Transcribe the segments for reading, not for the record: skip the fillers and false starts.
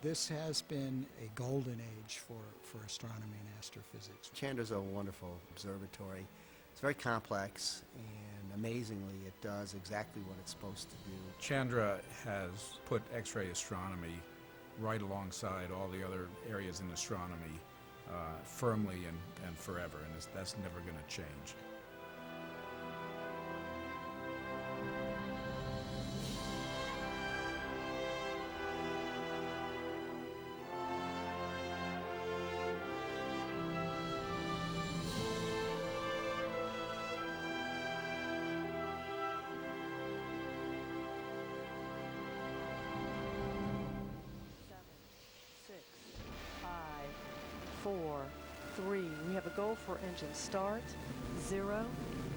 This has been a golden age for astronomy and astrophysics. Chandra's a wonderful observatory. It's very complex, and amazingly it does exactly what it's supposed to do. Chandra has put X-ray astronomy right alongside all the other areas in astronomy firmly and forever, and that's never going to change. We have a go for engine start, 0.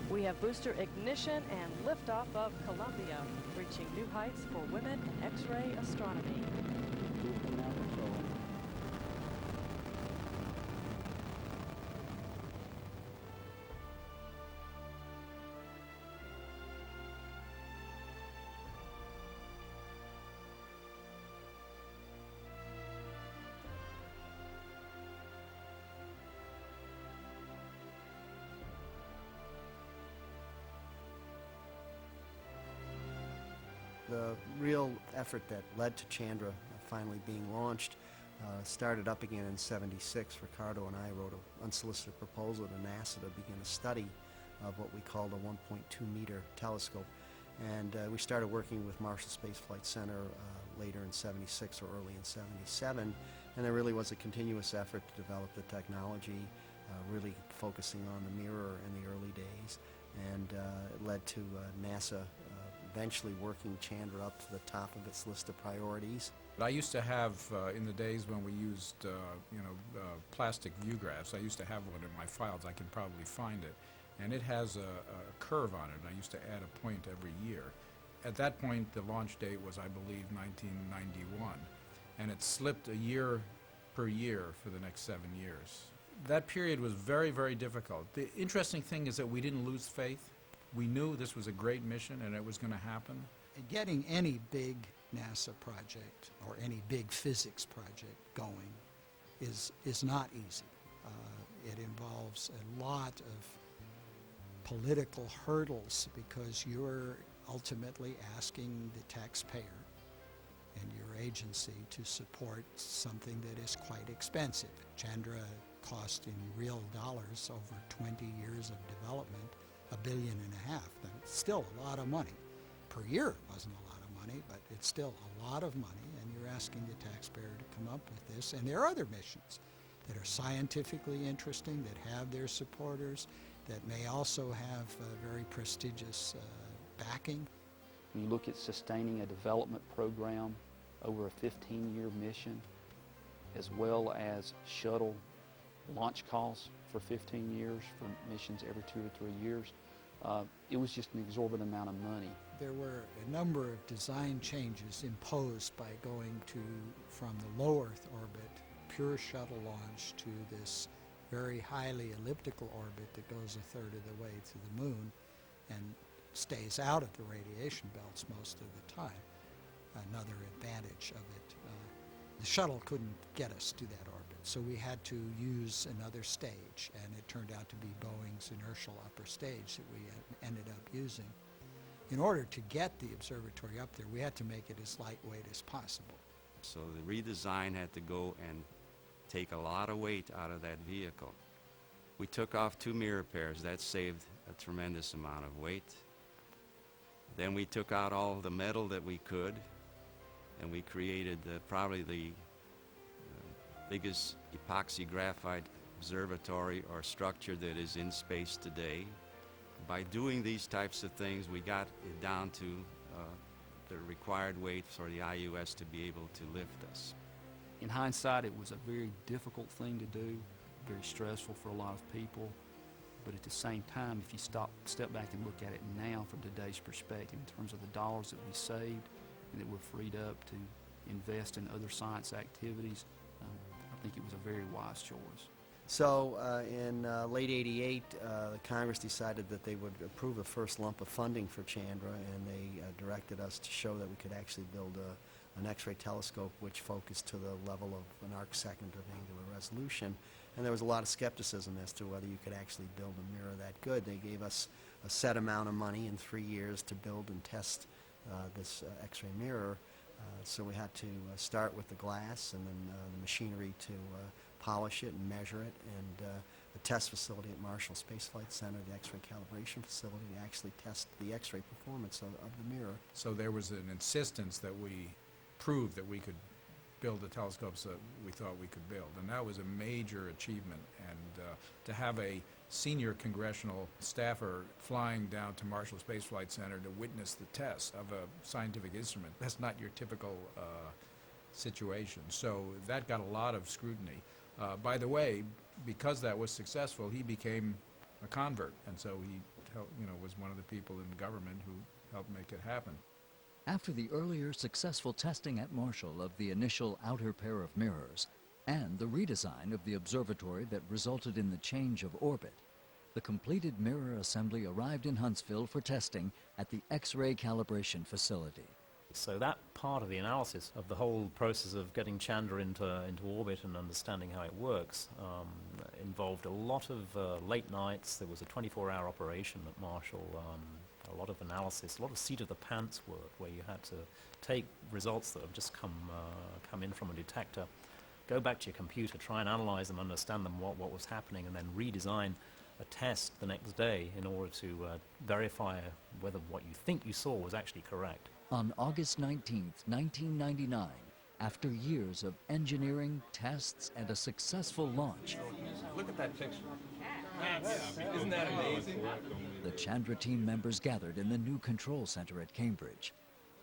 We have booster ignition and liftoff of Columbia, reaching new heights for women in X-ray astronomy. The real effort that led to Chandra finally being launched started up again in '76. Ricardo and I wrote an unsolicited proposal to NASA to begin a study of what we called a 1.2-meter telescope. And we started working with Marshall Space Flight Center later in '76 or early in '77. And there really was a continuous effort to develop the technology, really focusing on the mirror in the early days. And it led to NASA eventually working Chandra up to the top of its list of priorities. I used to have, in the days when we used, plastic view graphs, I used to have one in my files. I can probably find it. And it has a curve on it, and I used to add a point every year. At that point, the launch date was, I believe, 1991. And it slipped a year per year for the next 7 years. That period was very, very difficult. The interesting thing is that we didn't lose faith. We knew this was a great mission and it was going to happen. Getting any big NASA project or any big physics project going is not easy. It involves a lot of political hurdles because you're ultimately asking the taxpayer and your agency to support something that is quite expensive. Chandra cost in real dollars over 20 years of development $1.5 billion. That's still a lot of money. Per year it wasn't a lot of money, but it's still a lot of money, and you're asking the taxpayer to come up with this. And there are other missions that are scientifically interesting, that have their supporters, that may also have very prestigious backing. When you look at sustaining a development program over a 15-year mission, as well as shuttle launch costs for 15 years for missions every 2 or 3 years, it was just an exorbitant amount of money. There were a number of design changes imposed by going from the low Earth orbit, pure shuttle launch, to this very highly elliptical orbit that goes a third of the way to the moon and stays out of the radiation belts most of the time. Another advantage of it. The shuttle couldn't get us to that orbit, so we had to use another stage, and it turned out to be Boeing's inertial upper stage that we ended up using. In order to get the observatory up there, we had to make it as lightweight as possible. So the redesign had to go and take a lot of weight out of that vehicle. We took off 2 mirror pairs. That saved a tremendous amount of weight. Then we took out all the metal that we could, and we created probably the biggest epoxy graphite observatory or structure that is in space today. By doing these types of things, we got it down to the required weight for the IUS to be able to lift us. In hindsight, it was a very difficult thing to do, very stressful for a lot of people. But at the same time, if you step back and look at it now from today's perspective, in terms of the dollars that we saved and that were freed up to invest in other science activities, I think it was a very wise choice. So in late '88, Congress decided that they would approve the first lump of funding for Chandra, and they directed us to show that we could actually build a an X-ray telescope which focused to the level of an arcsecond of angular resolution. And there was a lot of skepticism as to whether you could actually build a mirror that good. They gave us a set amount of money in 3 years to build and test this X-ray mirror. So we had to start with the glass and then the machinery to polish it and measure it, and the test facility at Marshall Space Flight Center, the X-ray calibration facility, to actually test the X-ray performance of the mirror. So there was an insistence that we prove that we could build the telescopes that we thought we could build, and that was a major achievement. And to have a senior congressional staffer flying down to Marshall Space Flight Center to witness the test of a scientific instrument, that's not your typical situation. So that got a lot of scrutiny. By the way, because that was successful, he became a convert, and so he was one of the people in government who helped make it happen. After the earlier successful testing at Marshall of the initial outer pair of mirrors and the redesign of the observatory that resulted in the change of orbit, the completed mirror assembly arrived in Huntsville for testing at the X-ray calibration facility. So that part of the analysis of the whole process of getting Chandra into orbit and understanding how it works involved a lot of late nights. There was a 24-hour operation at Marshall, a lot of analysis, a lot of seat-of-the-pants work where you had to take results that have just come in from a detector, go back to your computer, try and analyze them, understand them, what was happening, and then redesign a test the next day in order to verify whether what you think you saw was actually correct. On August 19, 1999, after years of engineering, tests, and a successful launch, Look at that picture. Isn't that amazing? the Chandra team members gathered in the new control center at Cambridge.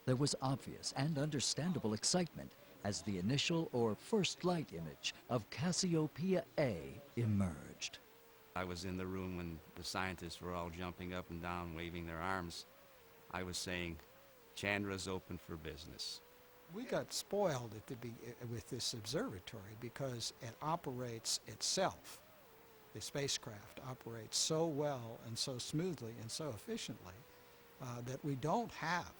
There was obvious and understandable excitement as the initial or first light image of Cassiopeia A emerged. I was in the room when the scientists were all jumping up and down, waving their arms. I was saying, Chandra's open for business. We got spoiled with this observatory because it operates itself. The spacecraft operates so well and so smoothly and so efficiently that we don't have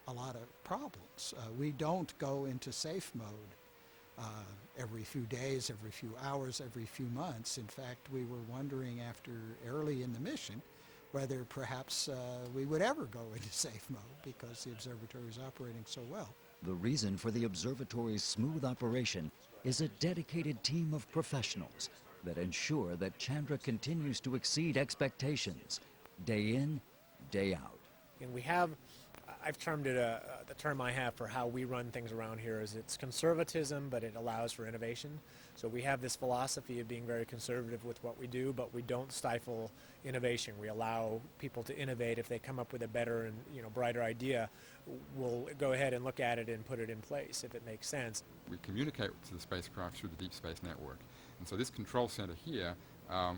a lot of problems. We don't go into safe mode every few days, every few hours, every few months. In fact, we were wondering after early in the mission whether perhaps we would ever go into safe mode because the observatory is operating so well. The reason for the observatory's smooth operation is a dedicated team of professionals that ensure that Chandra continues to exceed expectations, day in, day out. And we have, I've termed it, the term I have for how we run things around here is it's conservatism, but it allows for innovation. So we have this philosophy of being very conservative with what we do, but we don't stifle innovation. We allow people to innovate. If they come up with a better and brighter idea, we'll go ahead and look at it and put it in place if it makes sense. We communicate to the spacecraft through the Deep Space Network. And so this control center here,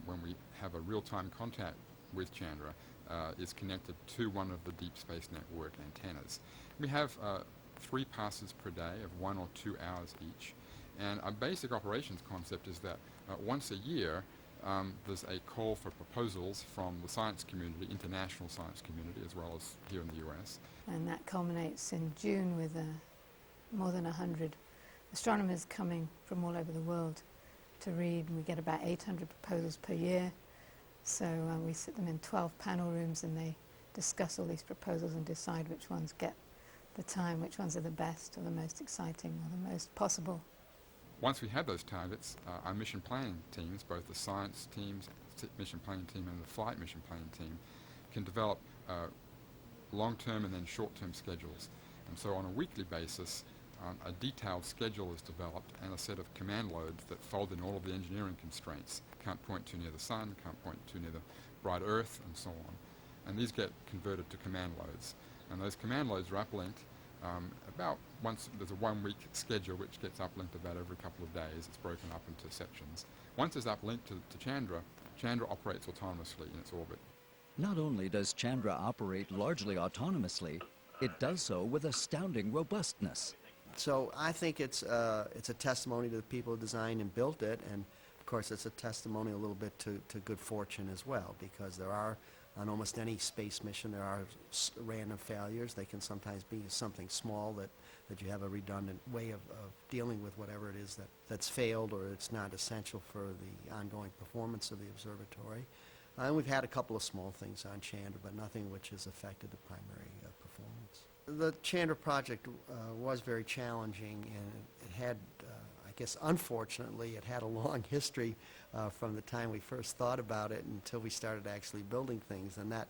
when we have a real-time contact with Chandra, is connected to one of the Deep Space Network antennas. We have 3 passes per day of 1 or 2 hours each. And our basic operations concept is that once a year, there's a call for proposals from the science community, international science community, as well as here in the US. And that culminates in June with more than 100 astronomers coming from all over the world to read. And we get about 800 proposals per year. So we sit them in 12 panel rooms and they discuss all these proposals and decide which ones get the time, which ones are the best or the most exciting or the most possible. Once we have those targets, our mission planning teams, both the science teams, mission planning team and the flight mission planning team, can develop long-term and then short-term schedules. And so on a weekly basis, a detailed schedule is developed and a set of command loads that fold in all of the engineering constraints. Can't point too near the sun, can't point too near the bright Earth, and so on. And these get converted to command loads. And those command loads are uplinked about once. There's a 1-week schedule which gets uplinked about every couple of days. It's broken up into sections. Once it's uplinked to Chandra, Chandra operates autonomously in its orbit. Not only does Chandra operate largely autonomously, it does so with astounding robustness. So I think it's a testimony to the people who designed and built it, and of course it's a testimony a little bit to good fortune as well, because there are On almost any space mission, there are random failures. They can sometimes be something small that you have a redundant way of dealing with whatever it is that's failed or it's not essential for the ongoing performance of the observatory. And we've had a couple of small things on Chandra, but nothing which has affected the primary performance. The Chandra project was very challenging, and it had, I guess unfortunately, it had a long history from the time we first thought about it until we started actually building things. And that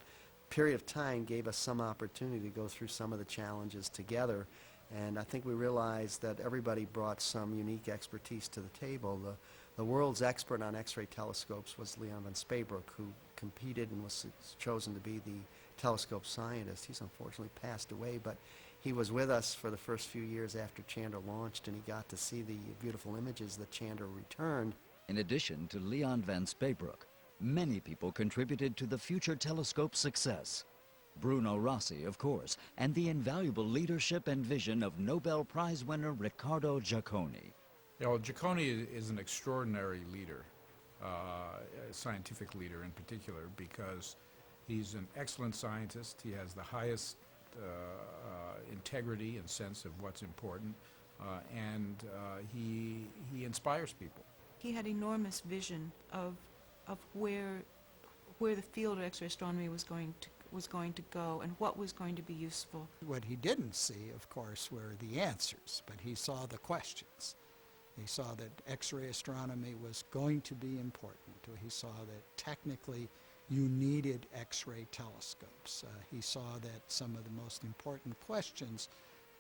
period of time gave us some opportunity to go through some of the challenges together. And I think we realized that everybody brought some unique expertise to the table. The world's expert on X-ray telescopes was Leon van Spaebroek, who competed and was chosen to be the telescope scientist. He's unfortunately passed away, but he was with us for the first few years after Chandra launched, and he got to see the beautiful images that Chandra returned. In addition to Leon van Spaebroek, many people contributed to the future telescope's success. Bruno Rossi, of course, and the invaluable leadership and vision of Nobel Prize winner Riccardo Giacconi. You know, Giacconi is an extraordinary leader, a scientific leader in particular, because he's an excellent scientist. He has the highest integrity and sense of what's important, and he inspires people. He had enormous vision of where the field of X-ray astronomy was going to go and what was going to be useful. What he didn't see, of course, were the answers, but he saw the questions. He saw that X-ray astronomy was going to be important. He saw that technically you needed X-ray telescopes. He saw that some of the most important questions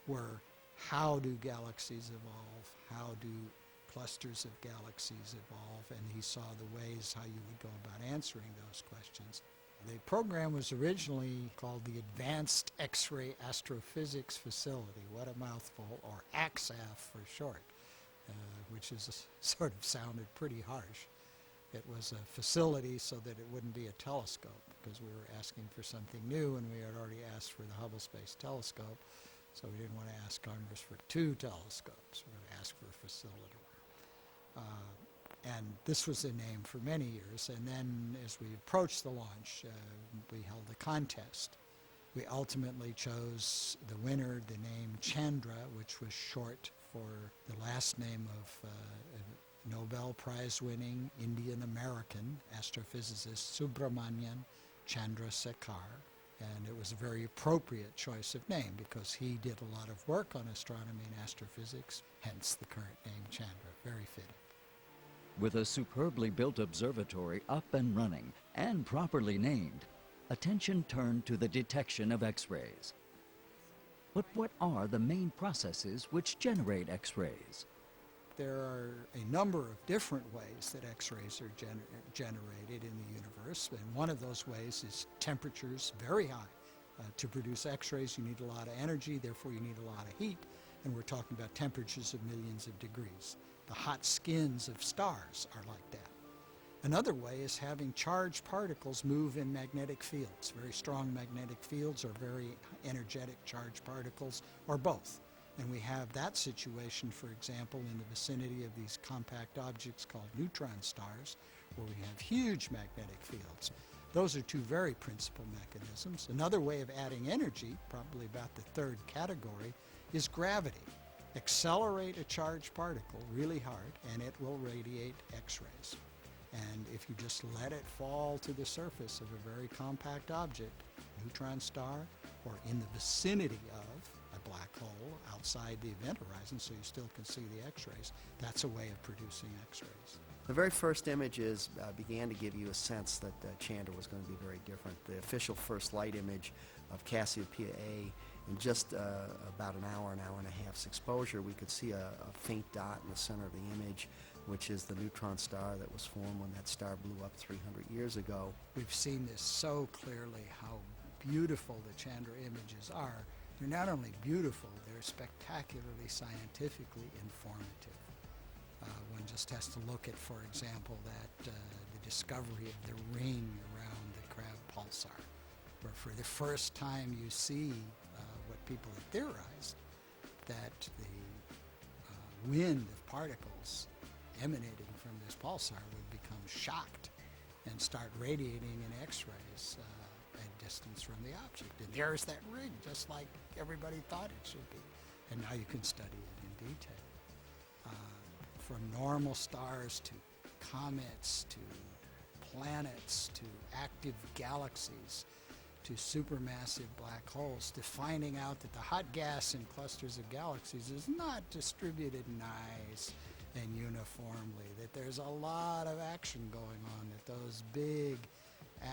were, how do galaxies evolve? How do clusters of galaxies evolve? And he saw the ways how you would go about answering those questions. The program was originally called the Advanced X-ray Astrophysics Facility. What a mouthful, or AXAF for short, which is sort of sounded pretty harsh. It was a facility so that it wouldn't be a telescope, because we were asking for something new, and we had already asked for the Hubble Space Telescope, so we didn't want to ask Congress for 2 telescopes. We were going to ask for a facility. And this was the name for many years. And then as we approached the launch, we held a contest. We ultimately chose the winner, the name Chandra, which was short for the last name of a Nobel Prize-winning Indian-American astrophysicist, Subramanian Chandrasekhar. And it was a very appropriate choice of name because he did a lot of work on astronomy and astrophysics, hence the current name Chandra, very fitting. With a superbly built observatory up and running and properly named, attention turned to the detection of X-rays. But what are the main processes which generate X-rays? There are a number of different ways that X-rays are generated in the universe, and one of those ways is temperatures very high. To produce X-rays, you need a lot of energy, therefore you need a lot of heat, and we're talking about temperatures of millions of degrees. The hot skins of stars are like that. Another way is having charged particles move in magnetic fields. Very strong magnetic fields or very energetic charged particles, or both. And we have that situation, for example, in the vicinity of these compact objects called neutron stars, where we have huge magnetic fields. Those are 2 very principal mechanisms. Another way of adding energy, probably about the 3rd category, is gravity. Accelerate a charged particle really hard and it will radiate X-rays. And if you just let it fall to the surface of a very compact object, neutron star, or in the vicinity of a black hole outside the event horizon so you still can see the X-rays, that's a way of producing X-rays. The very first images began to give you a sense that Chandra was going to be very different. The official first light image of Cassiopeia A, in just about an hour and a half's exposure, we could see a faint dot in the center of the image, which is the neutron star that was formed when that star blew up 300 years ago. We've seen this so clearly, how beautiful the Chandra images are. They're not only beautiful, they're spectacularly scientifically informative. One just has to look at, for example, the discovery of the ring around the Crab pulsar, where for the first time you see what people have theorized, that the wind of particles emanating from this pulsar would become shocked and start radiating in X-rays. distance from the object. And there's that ring, just like everybody thought it should be. And now you can study it in detail. From normal stars to comets to planets to active galaxies to supermassive black holes, to finding out that the hot gas in clusters of galaxies is not distributed nice and uniformly, that there's a lot of action going on, that those big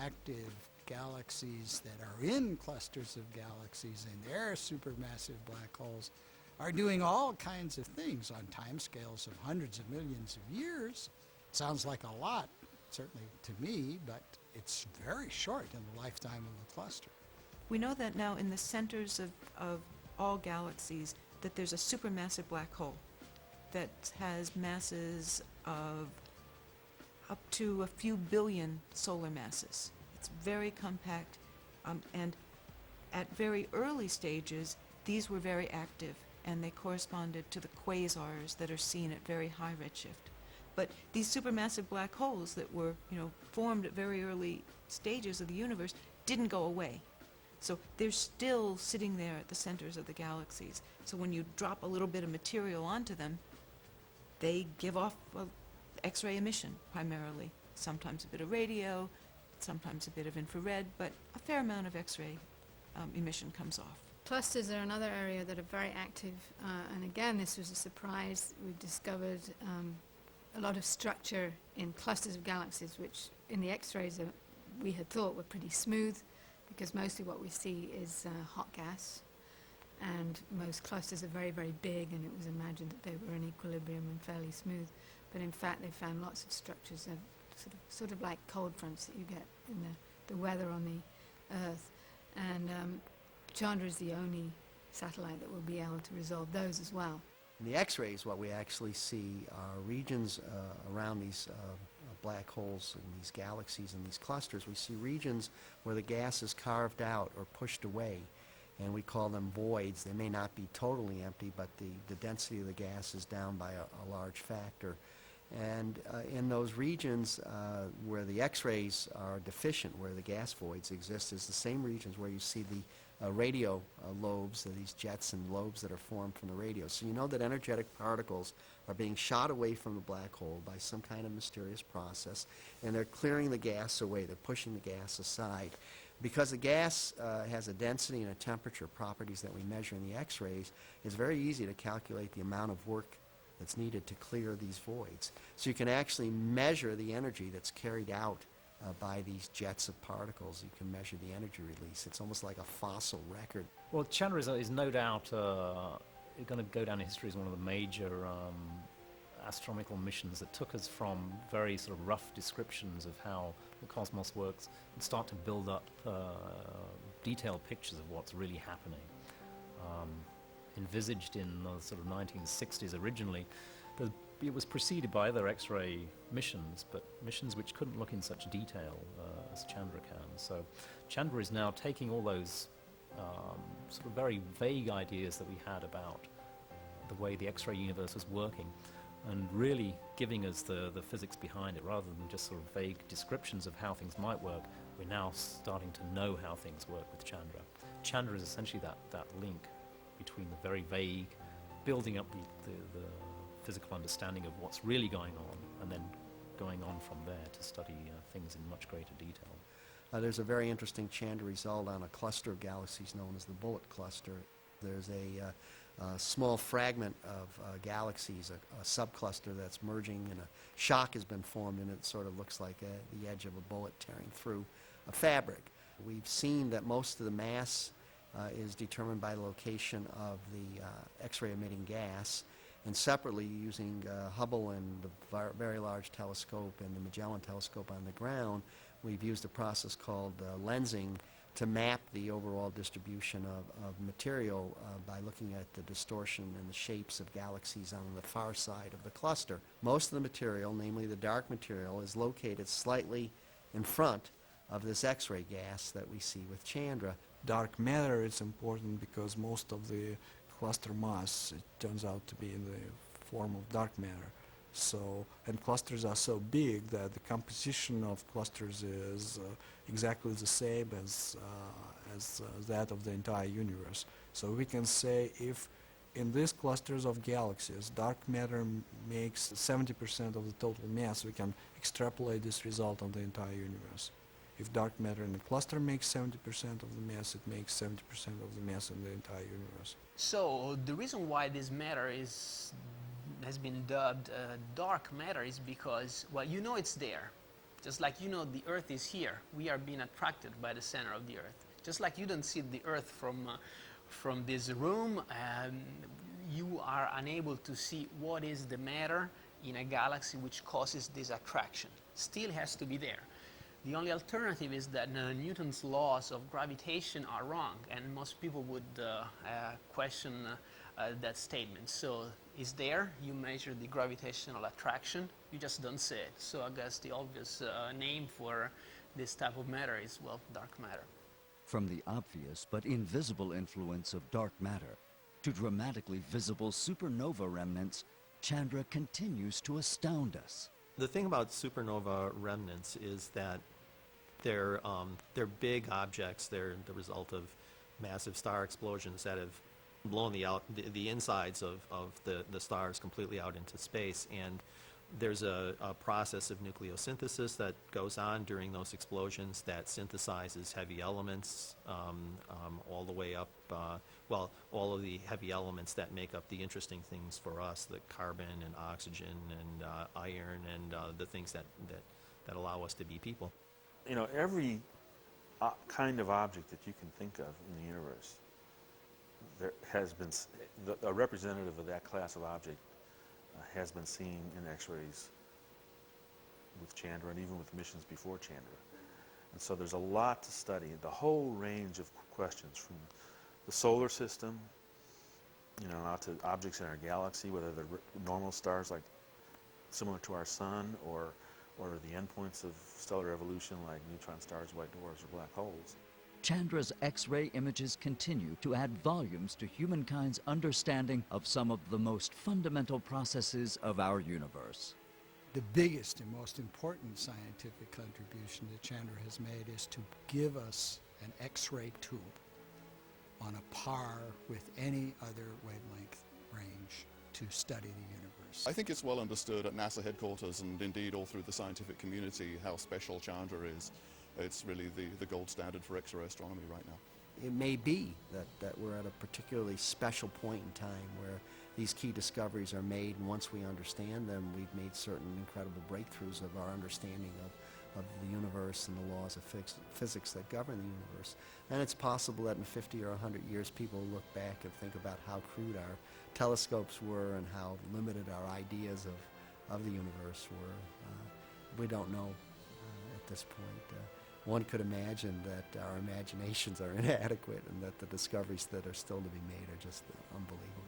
active galaxies that are in clusters of galaxies and their supermassive black holes are doing all kinds of things on timescales of hundreds of millions of years. Sounds like a lot, certainly to me, but it's very short in the lifetime of a cluster. We know that now in the centers of all galaxies that there's a supermassive black hole that has masses of up to a few billion solar masses. It's very compact, and at very early stages, these were very active, and they corresponded to the quasars that are seen at very high redshift. But these supermassive black holes that were, formed at very early stages of the universe didn't go away. So they're still sitting there at the centers of the galaxies. So when you drop a little bit of material onto them, they give off X-ray emission primarily. Sometimes a bit of radio, sometimes a bit of infrared, but a fair amount of X-ray emission comes off. Clusters are another area that are very active, and again, this was a surprise. We've discovered a lot of structure in clusters of galaxies, which in the X-rays we had thought were pretty smooth, because mostly what we see is hot gas, and most clusters are very, very big, and it was imagined that they were in equilibrium and fairly smooth. But in fact, they found lots of structures of sort of like cold fronts that you get in the weather on the Earth. And Chandra is the only satellite that will be able to resolve those as well. In the X-rays, what we actually see are regions around these black holes and these galaxies and these clusters. We see regions where the gas is carved out or pushed away, and we call them voids. They may not be totally empty, but the density of the gas is down by a large factor. And in those regions where the X-rays are deficient, where the gas voids exist, is the same regions where you see the radio lobes, these jets and lobes that are formed from the radio. So you know that energetic particles are being shot away from the black hole by some kind of mysterious process, and they're clearing the gas away. They're pushing the gas aside. Because the gas has a density and a temperature properties that we measure in the X-rays, it's very easy to calculate the amount of work that's needed to clear these voids. So you can actually measure the energy that's carried out by these jets of particles. You can measure the energy release. It's almost like a fossil record. Well, Chandra is no doubt going to go down in history as one of the major astronomical missions that took us from very sort of rough descriptions of how the cosmos works and start to build up detailed pictures of what's really happening. Envisaged in the sort of 1960s originally, it was preceded by other X-ray missions, but missions which couldn't look in such detail as Chandra can. So Chandra is now taking all those sort of very vague ideas that we had about the way the X-ray universe was working and really giving us the physics behind it rather than just sort of vague descriptions of how things might work. We're now starting to know how things work with Chandra. Chandra is essentially that link between the very vague, building up the physical understanding of what's really going on, and then going on from there to study things in much greater detail. There's a very interesting Chandra result on a cluster of galaxies known as the Bullet Cluster. There's a small fragment of galaxies, a subcluster that's merging, and a shock has been formed, and it sort of looks like the edge of a bullet tearing through a fabric. We've seen that most of the mass is determined by the location of the X-ray emitting gas, and separately using Hubble and the Very Large Telescope and the Magellan Telescope on the ground, we've used a process called lensing to map the overall distribution of material by looking at the distortion and the shapes of galaxies on the far side of the cluster. Most of the material, namely the dark material, is located slightly in front of this X-ray gas that we see with Chandra. Dark matter is important because most of the cluster mass, it turns out to be in the form of dark matter. So, and clusters are so big that the composition of clusters is exactly the same as that of the entire universe. So we can say if in these clusters of galaxies dark matter makes 70% of the total mass, we can extrapolate this result on the entire universe. If dark matter in a cluster makes 70% of the mass, it makes 70% of the mass in the entire universe. So the reason why this matter has been dubbed dark matter is because, well, you know it's there. Just like you know the Earth is here, we are being attracted by the center of the Earth. Just like you don't see the Earth from this room, you are unable to see what is the matter in a galaxy which causes this attraction. Still has to be there. The only alternative is that Newton's laws of gravitation are wrong, and most people would question that statement. So it's there, you measure the gravitational attraction, you just don't see it. So I guess the obvious name for this type of matter is, well, dark matter. From the obvious but invisible influence of dark matter to dramatically visible supernova remnants, Chandra continues to astound us. The thing about supernova remnants is that they're big objects. They're the result of massive star explosions that have blown the insides of the stars completely out into space. And there's a process of nucleosynthesis that goes on during those explosions that synthesizes heavy elements all the way up, well, all of the heavy elements that make up the interesting things for us, the carbon and oxygen and iron and the things that allow us to be people. You know, every kind of object that you can think of in the universe, there has been, a representative of that class of object has been seen in X-rays with Chandra and even with missions before Chandra. And so there's a lot to study, the whole range of questions from the solar system, you know, out to objects in our galaxy, whether they're normal stars like similar to our sun or the endpoints of stellar evolution like neutron stars, white dwarfs, or black holes. Chandra's X-ray images continue to add volumes to humankind's understanding of some of the most fundamental processes of our universe. The biggest and most important scientific contribution that Chandra has made is to give us an X-ray tube on a par with any other wavelength range to study the universe. I think it's well understood at NASA headquarters and indeed all through the scientific community how special Chandra is. It's really the gold standard for X-ray astronomy right now. It may be that we're at a particularly special point in time where these key discoveries are made, and once we understand them, we've made certain incredible breakthroughs of our understanding of the universe and the laws of physics that govern the universe. And it's possible that in 50 or 100 years people will look back and think about how crude our telescopes were and how limited our ideas of the universe were. We don't know at this point. One could imagine that our imaginations are inadequate and that the discoveries that are still to be made are just unbelievable.